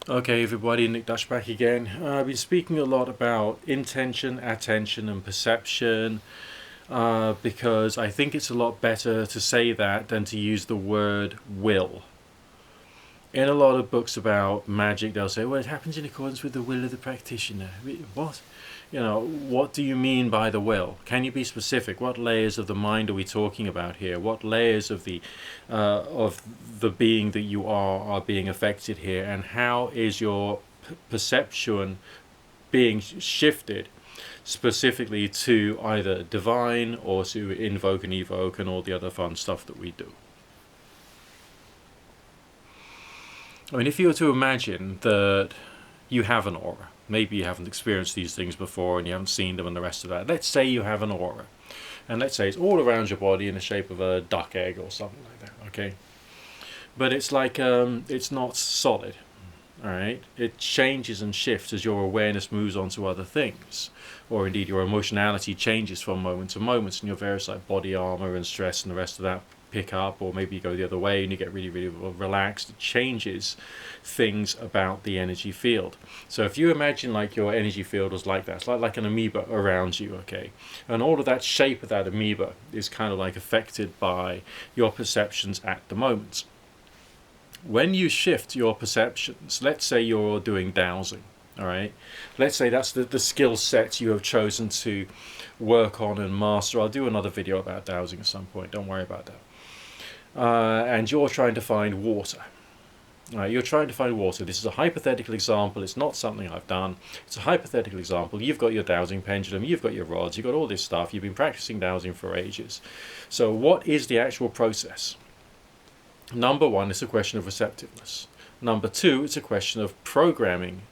Okay, everybody, Nick Dutch back again. I've been speaking a lot about intention, attention, and perception because I think it's a lot better to say that than to use the word will. In a lot of books about magic, they'll say, well, it happens in accordance with the will of the practitioner. What? What do you mean by the will? Can you be specific? What layers of the mind are we talking about here? What layers of the being that you are being affected here? And how is your perception being shifted specifically to either divine or to invoke and evoke and all the other fun stuff that we do? I mean, if you were to imagine that you have an aura, maybe you haven't experienced these things before and you haven't seen them and the rest of that. Let's say you have an aura, and let's say it's all around your body in the shape of a duck egg or something like that, okay? But it's like, it's not solid, all right? It changes and shifts as your awareness moves on to other things, or indeed your emotionality changes from moment to moment, and your various like body armor and stress and the rest of that pick up, or maybe you go the other way and you get really, really relaxed. It changes things about the energy field. So if you imagine like your energy field was like that, it's like an amoeba around you, okay? And all of that shape of that amoeba is kind of like affected by your perceptions at the moment. When you shift your perceptions, let's say you're doing dowsing, all right? Let's say that's the skill set you have chosen to work on and master. I'll do another video about dowsing at some point, don't worry about that. And you're trying to find water. You're trying to find water. This is a hypothetical example. It's not something I've done. It's a hypothetical example. You've got your dowsing pendulum. You've got your rods. You've got all this stuff. You've been practicing dowsing for ages. So what is the actual process? Number one, it's a question of receptiveness. Number two, it's a question of programming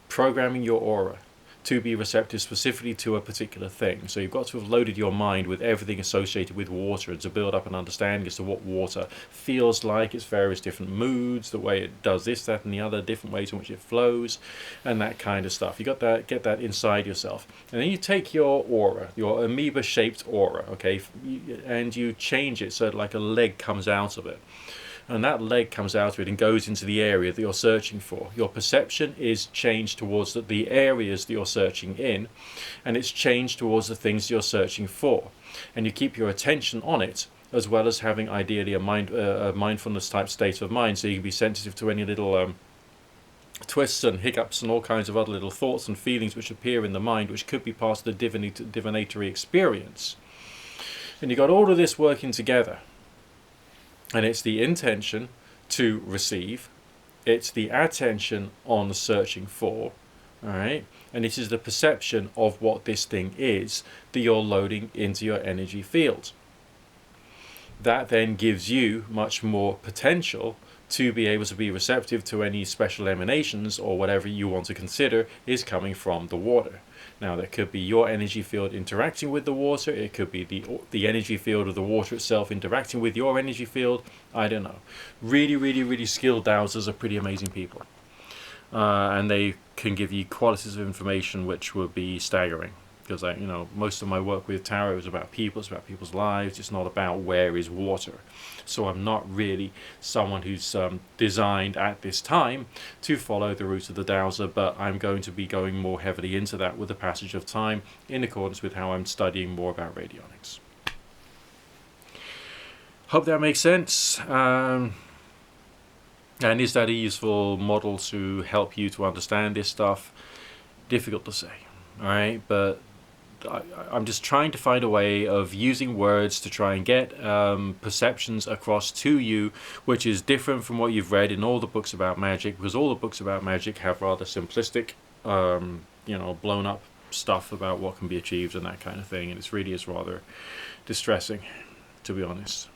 programming your aura to be receptive specifically to a particular thing. So you've got to have loaded your mind with everything associated with water and to build up an understanding as to what water feels like, its various different moods, the way it does this, that, and the other, different ways in which it flows, and that kind of stuff. You got that, get that inside yourself. And then you take your aura, your amoeba-shaped aura, okay, and you change it so that like a leg comes out of it. And that leg comes out of it and goes into the area that you're searching for. Your perception is changed towards the areas that you're searching in, and it's changed towards the things you're searching for. And you keep your attention on it, as well as having ideally a mindfulness type state of mind, so you can be sensitive to any little twists and hiccups and all kinds of other little thoughts and feelings which appear in the mind, which could be part of the divinatory experience. And you got all of this working together. And it's the intention to receive, it's the attention on the searching for, all right? And it is the perception of what this thing is that you're loading into your energy field. That then gives you much more potential to be able to be receptive to any special emanations or whatever you want to consider is coming from the water. Now, that could be your energy field interacting with the water. It could be the energy field of the water itself interacting with your energy field. I don't know. Really, really, really skilled dowsers are pretty amazing people. And they can give you qualities of information which would be staggering. Because most of my work with tarot is about people, it's about people's lives, it's not about where is water. So I'm not really someone who's designed at this time to follow the route of the dowser, but I'm going to be going more heavily into that with the passage of time in accordance with how I'm studying more about radionics. Hope that makes sense. And is that a useful model to help you to understand this stuff? Difficult to say, all right? But I'm just trying to find a way of using words to try and get perceptions across to you, which is different from what you've read in all the books about magic, because all the books about magic have rather simplistic, blown up stuff about what can be achieved and that kind of thing, and it really is rather distressing, to be honest.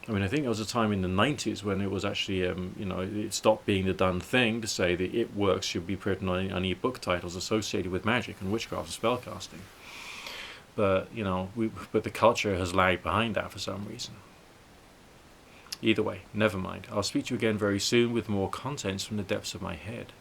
I mean, I think there was a time in the 90s when it was actually, it stopped being the done thing to say that it works should be written on any book titles associated with magic and witchcraft and spellcasting. But, but the culture has lagged behind that for some reason. Either way, never mind. I'll speak to you again very soon with more contents from the depths of my head.